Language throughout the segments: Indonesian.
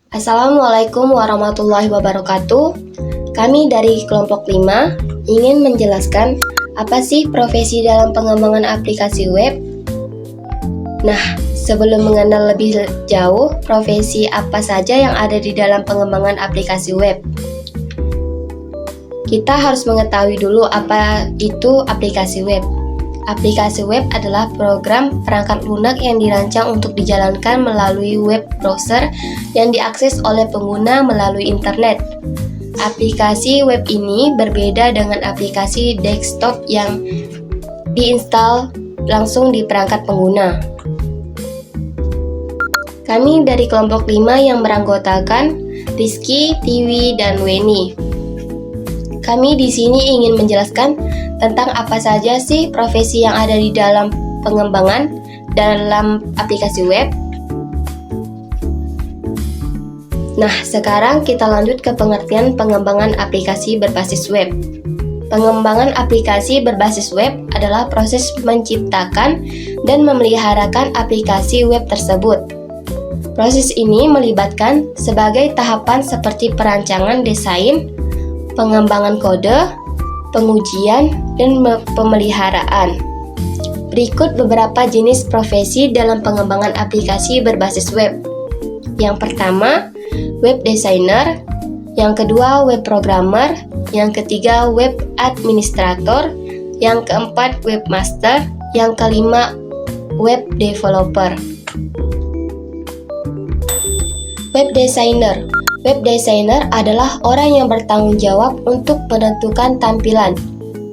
Assalamualaikum warahmatullahi wabarakatuh. Kami dari kelompok 5 ingin menjelaskan apa sih profesi dalam pengembangan aplikasi web. Nah, sebelum mengenal lebih jauh profesi apa saja yang ada di dalam pengembangan aplikasi web, kita harus mengetahui dulu apa itu aplikasi web. Aplikasi web adalah program perangkat lunak yang dirancang untuk dijalankan melalui web browser yang diakses oleh pengguna melalui internet. Aplikasi web ini berbeda dengan aplikasi desktop yang diinstal langsung di perangkat pengguna. Kami dari kelompok 5 yang beranggotakan Rizky, Tiwi, dan Weni. Kami di sini ingin menjelaskan tentang apa saja sih profesi yang ada di dalam pengembangan dalam aplikasi web. Nah, sekarang kita lanjut ke pengertian pengembangan aplikasi berbasis web. Pengembangan aplikasi berbasis web adalah proses menciptakan dan memeliharakan aplikasi web tersebut. Proses ini melibatkan sebagai tahapan seperti perancangan desain, pengembangan kode, pengujian, dan pemeliharaan. Berikut beberapa jenis profesi dalam pengembangan aplikasi berbasis web. Yang pertama, web designer. Yang kedua, web programmer. Yang ketiga, web administrator. Yang keempat, webmaster. Yang kelima, web developer. Web designer. Web designer adalah orang yang bertanggung jawab untuk menentukan tampilan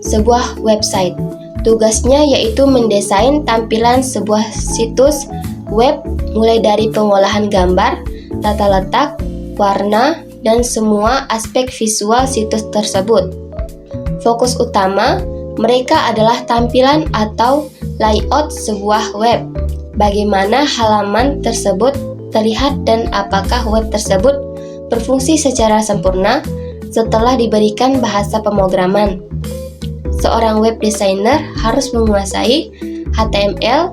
sebuah website. Tugasnya yaitu mendesain tampilan sebuah situs web mulai dari pengolahan gambar, tata letak, warna, dan semua aspek visual situs tersebut. Fokus utama mereka adalah tampilan atau layout sebuah web. Bagaimana halaman tersebut terlihat dan apakah web tersebut berfungsi secara sempurna setelah diberikan bahasa pemrograman. Seorang web designer harus menguasai HTML,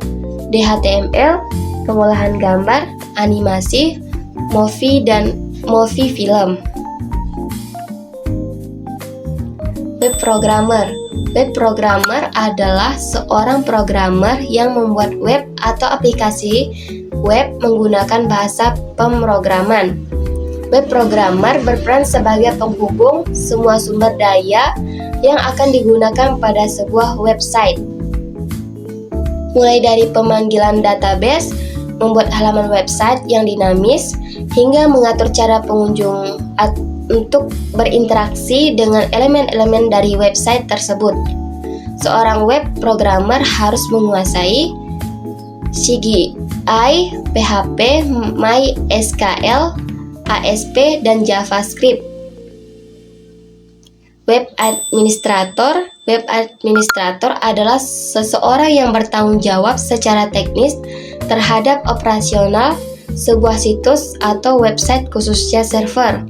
DHTML, pengolahan gambar, animasi, movie, dan movie film. Web programmer. Web programmer adalah seorang programmer yang membuat web atau aplikasi web menggunakan bahasa pemrograman. Web programmer berperan sebagai penghubung semua sumber daya yang akan digunakan pada sebuah website. Mulai dari pemanggilan database, membuat halaman website yang dinamis, hingga mengatur cara pengunjung untuk berinteraksi dengan elemen-elemen dari website tersebut. Seorang web programmer harus menguasai CGI, PHP, MySQL, ASP, dan JavaScript. Web administrator. Web administrator adalah seseorang yang bertanggung jawab secara teknis terhadap operasional sebuah situs atau website khususnya server.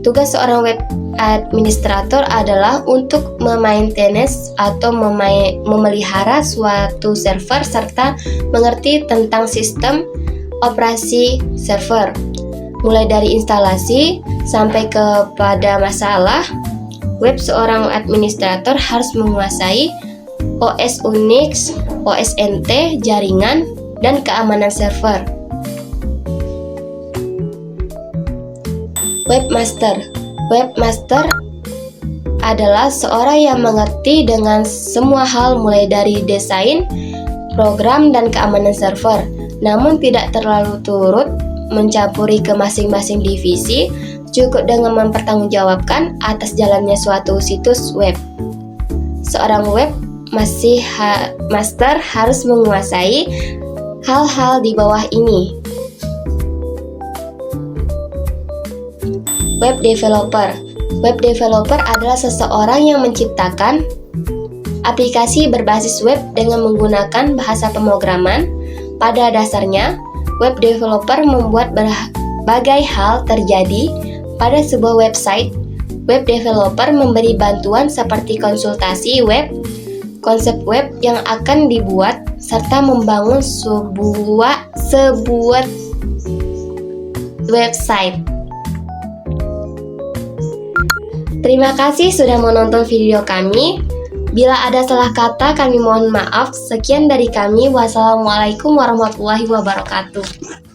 Tugas seorang web administrator adalah untuk memaintenance atau memelihara suatu server serta mengerti tentang sistem operasi server. Mulai dari instalasi sampai kepada masalah, web seorang administrator harus menguasai OS Unix, OS NT, jaringan, dan keamanan server. Webmaster. Webmaster adalah seorang yang mengerti dengan semua hal mulai dari desain, program, dan keamanan server, namun tidak terlalu turut mencampuri ke masing-masing divisi, cukup dengan mempertanggungjawabkan atas jalannya suatu situs web. Seorang master harus menguasai hal-hal di bawah ini. Web developer. Web developer adalah seseorang yang menciptakan aplikasi berbasis web dengan menggunakan bahasa pemrograman. Pada dasarnya, web developer membuat berbagai hal terjadi pada sebuah website. Web developer memberi bantuan seperti konsultasi web, konsep web yang akan dibuat, serta membangun sebuah website. Terima kasih sudah menonton video kami. Bila ada salah kata, kami mohon maaf. Sekian dari kami. Wassalamualaikum warahmatullahi wabarakatuh.